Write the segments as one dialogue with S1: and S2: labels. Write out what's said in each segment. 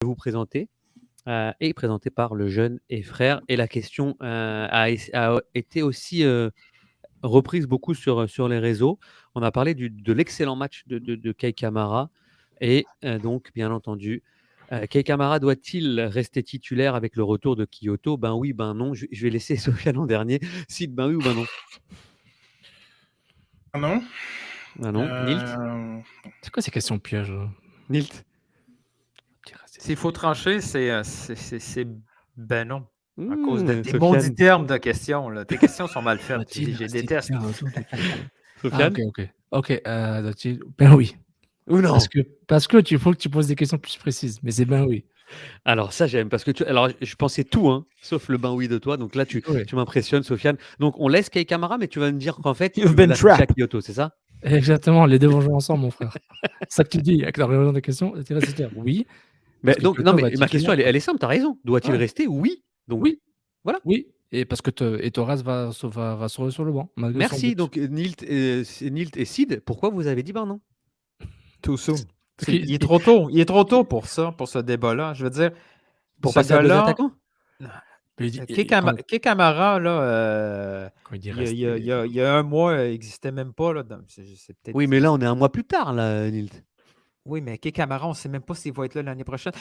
S1: vous présenter est présenté par le jeune et frère. Et la question a été aussi reprise beaucoup sur les réseaux. On a parlé de l'excellent match de Kei Kamara. Et donc, bien entendu, Kei Kamara doit-il rester titulaire avec le retour de Kyoto? Ben oui, ben non. Je vais laisser Sofiane en dernier. Sid, ben oui ou ben non?
S2: Non.
S1: Ben non. Nilt?
S3: C'est quoi ces questions pièges là?
S1: Nilt?
S4: S'il faut trancher, c'est ben non. À cause de tes
S1: Sofiane?
S4: maudits termes de questions. Là. Tes questions sont mal faites.
S3: Doit-il
S4: Je les
S3: rester
S4: déteste.
S3: titulaire autour de Kyoto? Ah,
S1: Sofiane?
S3: ok. Doit-il... Ben oui.
S1: Ou non?
S3: Parce que il faut que tu poses des questions plus précises. Mais c'est ben oui.
S1: Alors ça j'aime parce que alors je pensais tout sauf le ben oui de toi, donc là tu
S3: Oui.
S1: m'impressionnes, Sofiane. Donc on laisse Kei Kamara, mais tu vas me dire qu'en fait tu
S4: You've
S1: veux
S4: been
S1: l'attacher à
S4: trapped.
S1: Kyoto, c'est ça?
S3: Exactement, les deux vont jouer ensemble, mon frère. C'est ça que tu dis avec la réponse des questions. Doit-il rester titulaire? Oui.
S1: Mais
S3: Parce que
S1: donc non,
S3: Kyoto va
S1: mais
S3: être
S1: ma question
S3: titulaire.
S1: elle est simple, tu as raison. Doit-il
S3: Ouais.
S1: rester? Oui. Donc
S3: Oui.
S1: voilà.
S3: Oui. Et parce que Torres va se retrouver sur le banc. Malgré son
S1: Merci.
S3: but.
S1: Donc Nilt et Sid, pourquoi vous avez dit ben non?
S4: Too soon.
S3: Parce qu'il-
S4: Il est trop tôt. Il est trop tôt pour ça, pour ce débat-là. Je veux dire,
S1: Pour
S4: ce
S1: passer à deux
S4: gars-là,
S1: attaquants?
S3: il dit-
S4: Kei Kamara, là,
S3: quand il dit
S4: il y
S3: rester.
S4: a un mois, il n'existait même pas. Là, c'est peut-être...
S1: Oui, mais là on est un mois plus tard là, Nilt.
S4: Oui, mais Kei Kamara, on ne sait même pas s'il va être là l'année prochaine.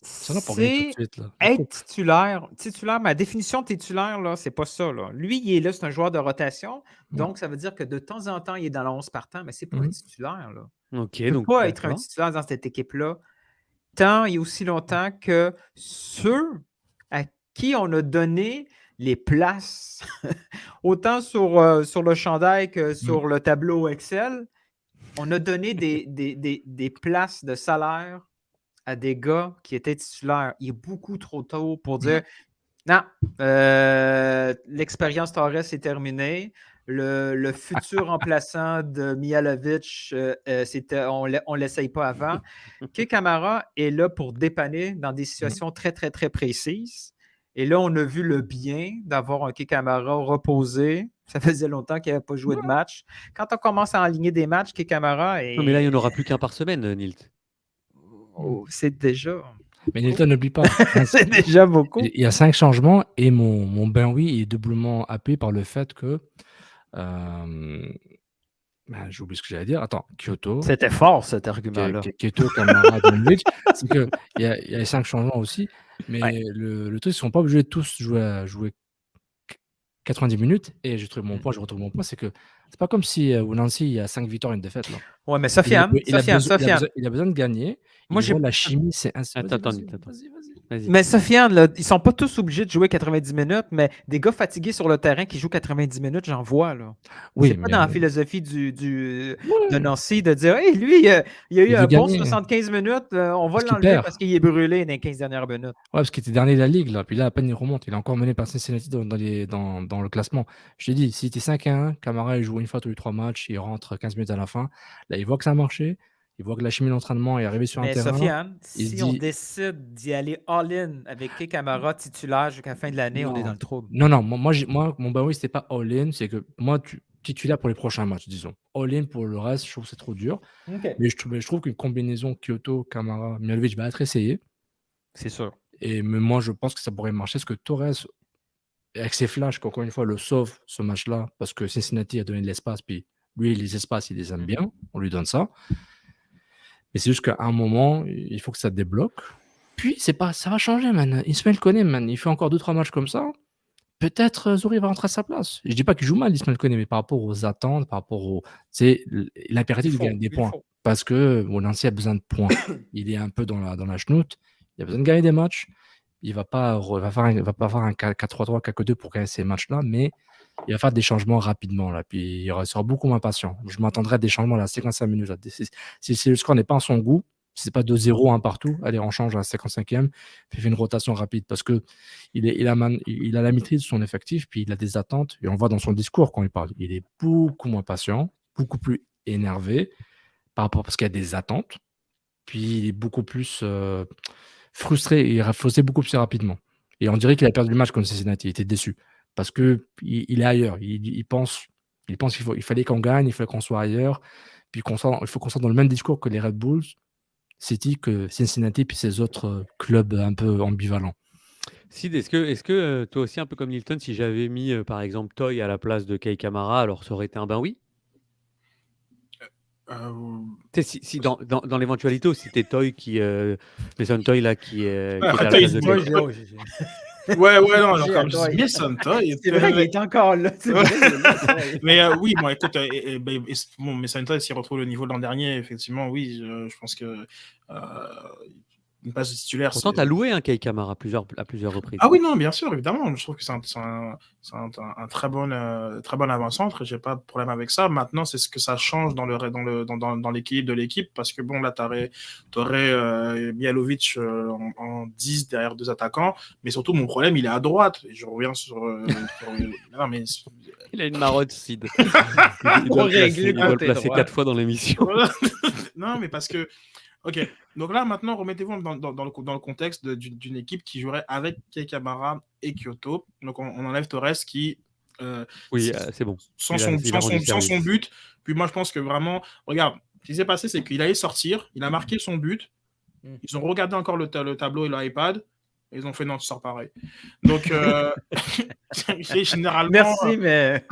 S3: Ça n'a pas gagner tout de
S4: C'est
S3: suite. Là.
S4: être titulaire. Ma définition de titulaire, là, c'est pas ça. Là. Lui, il est là, c'est un joueur de rotation. Donc, ça veut dire que de temps en temps, il est dans la 11 partant, mais c'est pas un titulaire. Là.
S1: Ok,
S4: Il ne peut
S1: donc
S4: pas être un
S1: d'accord.
S4: titulaire dans cette équipe-là tant et aussi longtemps que ceux à qui on a donné les places, autant sur le chandail que sur le tableau Excel, on a donné des places de salaire à des gars qui étaient titulaires. Il est beaucoup trop tôt pour dire non, l'expérience Torres est terminée. Le futur remplaçant de Mihalovic, on ne l'essaye pas avant. Kei Kamara est là pour dépanner dans des situations très, très, très précises. Et là, on a vu le bien d'avoir un Kei Kamara reposé. Ça faisait longtemps qu'il n'avait pas joué de match. Quand on commence à aligner des matchs, Kei Kamara est...
S1: Non, mais là il n'y en aura plus qu'un par semaine, Nilt.
S4: Oh, c'est déjà...
S3: Mais Nilton, n'oublie pas.
S4: c'est déjà beaucoup.
S3: Il y a 5 changements et mon ben oui est doublement appuyé par le fait que. J'ai oublié ce que j'allais dire. Attends, Kyoto.
S4: C'était fort cet argument-là.
S3: Kyoto, Kamara, Dominic. C'est qu'il y a les 5 changements aussi. Mais le truc, ils ne sont pas obligés de tous jouer 90 minutes. Et je retrouve mon point, c'est que c'est pas comme si Nancy, il y a 5 victoires et une défaite. Là.
S4: Ouais, mais Sofiane,
S3: Il a besoin de gagner.
S4: Moi,
S3: la chimie, c'est
S1: Attends.
S3: Vas-y.
S4: Mais Sofiane, là, ils sont pas tous obligés de jouer 90 minutes, mais des gars fatigués sur le terrain qui jouent 90 minutes, j'en vois. Là.
S3: Oui,
S4: c'est pas dans la philosophie de Nancy de dire hey, lui, il a eu un bon 75 minutes, on va l'enlever parce qu'il est brûlé dans les 15 dernières minutes.
S3: Ouais, parce qu'il était dernier de la ligue, là. Puis là, à peine il remonte. Il est encore mené par Cincinnati dans le classement. Je t'ai dit, si tu es 5-1, Kamara, il joue une fois tous les 3 matchs, il rentre 15 minutes à la fin. Là, il voit que ça a marché. Il voit que la chimie d'entraînement est arrivée sur un terrain.
S4: Mais Sofiane, si on décide d'y aller all-in avec Kei Kamara titulaire jusqu'à la fin de l'année, on est dans le trouble.
S3: Non. Moi mon oui, c'était pas all-in. C'est que moi, titulaire pour les prochains matchs, disons. All-in pour le reste, je trouve que c'est trop dur.
S4: Okay.
S3: Mais je trouve qu'une combinaison Kyoto, Kamara, Mihalovic va être essayée.
S4: C'est sûr.
S3: Mais moi, je pense que ça pourrait marcher. Parce que Torres, avec ses flashs, qu'encore une fois, le sauve ce match-là. Parce que Cincinnati a donné de l'espace. Puis lui, les espaces, il les aime bien. On lui donne ça. Mais c'est juste qu'à un moment, il faut que ça débloque. Puis, ça va changer, man. Ismaël Koné, man, il fait encore 2-3 matchs comme ça. Peut-être Zouri va rentrer à sa place. Je dis pas qu'il joue mal, Ismaël Koné, mais par rapport aux attentes, par rapport au. C'est l'impératif de gagner des points. Parce que Nancy a besoin de points. Il est un peu dans la chenoute. Il a besoin de gagner des matchs. Il va pas faire un 4-3-3, 4-2 pour gagner ces matchs-là, mais il va faire des changements rapidement. Là, puis il sera beaucoup moins patient. Je m'attendrai à des changements à la 55 minutes. Là. Si le score n'est pas à son goût, si ce n'est pas 2-0 partout, allez, on change à la 55e, puis il fait une rotation rapide parce qu'il a la maîtrise de son effectif, puis il a des attentes. Et on voit dans son discours quand il parle. Il est beaucoup moins patient, beaucoup plus énervé par rapport parce qu'il y a des attentes. Puis il est beaucoup plus frustré et il a faussé beaucoup plus rapidement. Et on dirait qu'il a perdu le match contre Cincinnati. Il était déçu parce qu'il est ailleurs. Il pense qu'il fallait qu'on gagne, il fallait qu'on soit ailleurs. Puis il faut qu'on soit dans le même discours que les Red Bulls. City que Cincinnati puis ces autres clubs un peu ambivalents.
S1: Sid, est-ce que toi aussi, un peu comme Nilton, si j'avais mis par exemple Toy à la place de Kei Kamara, alors ça aurait été un ben oui?
S2: Euh,
S1: Tu sais, si dans l'éventualité où c'était Toy Mason Toy là qui était à la
S2: Toy,
S1: place de
S4: Moi,
S1: Kei.
S2: Ouais, non,
S4: J'ai
S2: comme je
S4: adoré.
S2: dis, Mason Toy.
S4: C'est vrai, il est encore là. C'est vrai, il est là, Toy.
S2: Mais oui, bon, écoute, bon, Mason Toy, s'il retrouve le niveau de l'an dernier, effectivement, oui, je pense que une place de titulaire,
S1: Pourtant,
S2: c'est.
S1: tu as loué un Kei Kamara à plusieurs reprises.
S2: Ah oui, non, bien sûr, évidemment. Je trouve que c'est un très bon avant-centre. J'ai pas de problème avec ça. Maintenant, c'est ce que ça change dans l'équilibre de l'équipe. Parce que bon, là, t'aurais Mihajlovic en 10 derrière 2 attaquants. Mais surtout, mon problème, il est à droite. Et je reviens sur. Non, mais.
S1: Il a une marotte, Sid. Il doit le placer 4 fois dans l'émission.
S2: Non, mais parce que. Ok, donc là maintenant remettez-vous dans le contexte d'une équipe qui jouerait avec Kei Kamara et Kyoto. Donc on enlève Torres qui
S1: Oui, c'est bon.
S2: Sans
S1: Il a rendu
S2: son
S1: service.
S2: but. Puis moi je pense que vraiment, regarde, ce qui s'est passé c'est qu'il allait sortir, il a marqué son but, ils ont regardé encore le tableau et l'iPad, et ils ont fait non, tu sors pareil. Donc généralement.
S4: Merci, mais.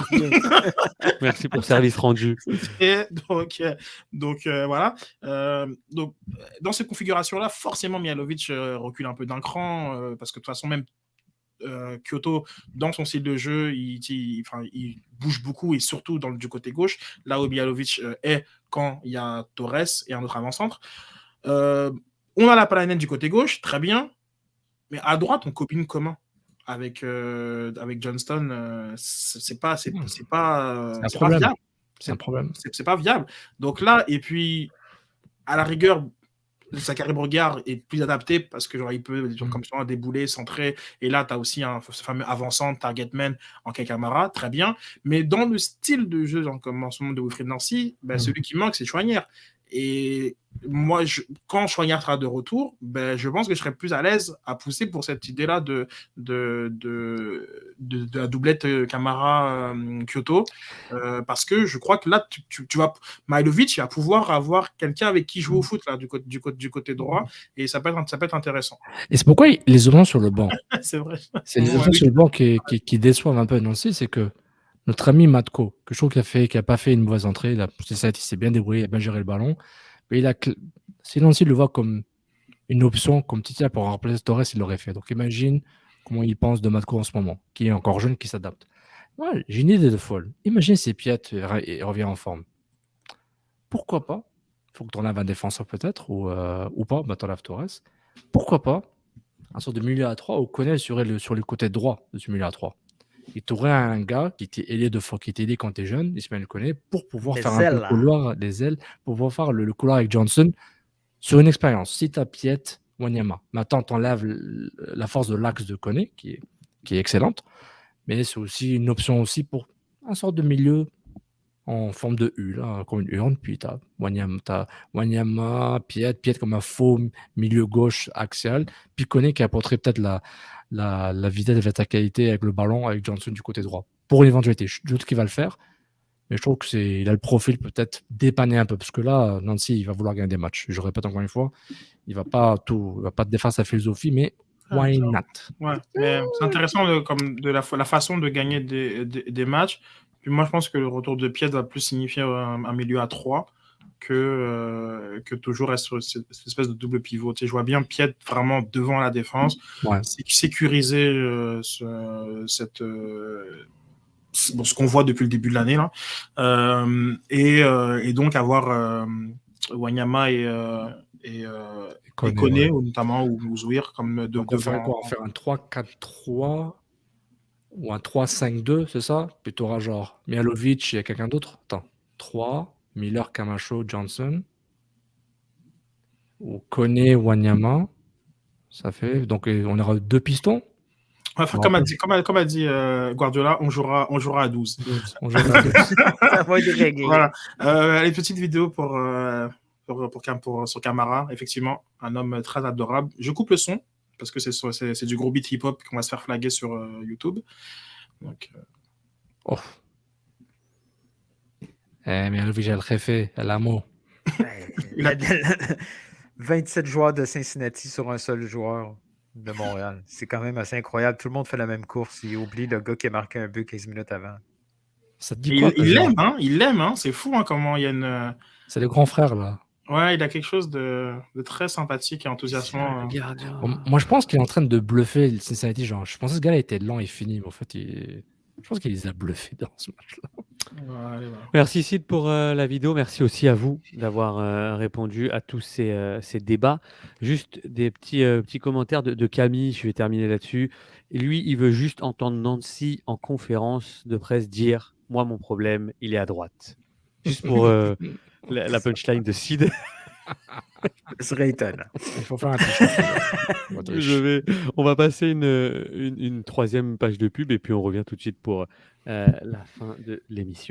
S1: Merci pour service rendu.
S2: Et donc voilà. Donc dans cette configuration-là, forcément Mihajlovic recule un peu d'un cran parce que de toute façon même Kyoto dans son style de jeu, il bouge beaucoup et surtout du côté gauche, là où Mihajlovic est quand il y a Torres et un autre avant-centre. On a la Palanen du côté gauche, très bien, mais à droite on combine comment? Avec Johnston, c'est pas viable.
S3: C'est un problème.
S2: C'est pas viable. Donc là, et puis, à la rigueur, Zachary Brugard est plus adapté parce que genre, il peut comme ça débouler, centrer. Et là, tu as aussi ce fameux avant-centre, targetman en Kei Kamara, très bien. Mais dans le style de jeu, genre, comme en ce moment de Wilfried Nancy, celui qui manque, c'est Chouanière. Et moi, quand Chouanière sera de retour, je pense que je serai plus à l'aise à pousser pour cette idée-là de la doublette Kamara-Kyoto. Parce que je crois que là, tu vas. Mihajlovic, il va pouvoir avoir quelqu'un avec qui jouer au foot là, du côté droit. Et ça peut être intéressant.
S3: Et c'est pourquoi les options sur le banc.
S2: C'est vrai.
S3: C'est les options sur le banc qui déçoivent un peu Nancy, c'est que notre ami Matko, que je trouve qu'il n'a pas fait une mauvaise entrée, il s'est bien débrouillé, il a bien géré le ballon, mais si Nancy le voit comme une option, comme Titi pour remplacer Torres, il l'aurait fait. Donc imagine comment il pense de Matko en ce moment, qui est encore jeune, qui s'adapte. Ouais, j'ai une idée de folle. Imagine si Piat revient en forme. Pourquoi pas? Il faut que tu enlèves un défenseur peut-être, ou pas, tu enlèves Torres. Pourquoi pas un sort de milieu à 3 où Koné serait sur le côté droit de ce milieu à 3. Et tu aurais un gars qui t'est aidé qui t'est aidé quand tu es jeune, Ismaël Koné, pour pouvoir faire un peu le couloir des ailes, pour pouvoir faire le couloir avec Johnson sur une expérience. Si tu as Piet, Wanyama, maintenant tu enlèves la force de l'axe de Koné, qui est excellente, mais c'est aussi une option aussi pour un sort de milieu en forme de U, là, comme une urne, puis tu as Wanyama, Piet comme un faux milieu gauche axial, puis Koné qui apporterait peut-être la vitesse et la qualité avec le ballon, avec Johnson du côté droit. Pour une éventualité, je doute qu'il va le faire, mais je trouve qu'il a le profil peut-être dépanner un peu, parce que là, Nancy, il va vouloir gagner des matchs. Je répète encore une fois, il va pas défendre sa philosophie, mais why not?
S2: Ouais, mais c'est intéressant comme de la façon de gagner des matchs. Puis moi, je pense que le retour de Piet va plus signifier un milieu à 3 que toujours être sur cette espèce de double pivot. Tu sais, je vois bien Piet vraiment devant la défense, sécuriser ce qu'on voit depuis le début de l'année là, et donc avoir Wanyama et Koné, notamment, ou Zouir comme
S3: donc on va faire un 3-4-3 ou un 3-5-2, c'est ça? Puis tu auras genre Mihajlovic et quelqu'un d'autre. Attends, 3, Miller, Camacho, Johnson, ou Koné, Wanyama. Ça fait. Donc on aura 2 pistons.
S2: Enfin, comme a dit Guardiola, on jouera à 12.
S3: On jouera à 12.
S4: Ça va être réglé.
S2: Voilà. Une petite vidéo sur Kamara, effectivement, un homme très adorable. Je coupe le son parce que c'est du gros beat hip-hop qu'on va se faire flaguer sur YouTube. Donc,
S3: mais le jefe, el amo.
S4: 27 joueurs de Cincinnati sur un seul joueur de Montréal. C'est quand même assez incroyable. Tout le monde fait la même course. Il oublie le gars qui a marqué un but 15 minutes avant.
S3: Ça te dit
S2: Et
S3: quoi
S2: il
S3: que
S2: l'aime, hein, il l'aime, hein. C'est fou hein, comment il y a une.
S3: C'est les grands frères, là.
S2: Ouais, il a quelque chose de très sympathique et enthousiasmant.
S1: Le gardien.
S3: Moi, je pense qu'il est en train de bluffer le Cincinnati. Genre, je pensais que ce gars-là était lent et fini, mais en fait, je pense qu'il les a bluffés dans ce match-là.
S2: Ouais, voilà.
S1: Merci Sid pour la vidéo. Merci aussi à vous d'avoir répondu à tous ces débats. Juste des petits commentaires de Camille, je vais terminer là-dessus. Et lui, il veut juste entendre Nancy en conférence de presse dire « Moi, mon problème, il est à droite ». Juste pour la punchline de Sid.
S4: Ce serait étonnant.
S3: Il faut faire un t-shirt.
S1: On va passer une troisième page de pub et puis on revient tout de suite pour la fin de l'émission.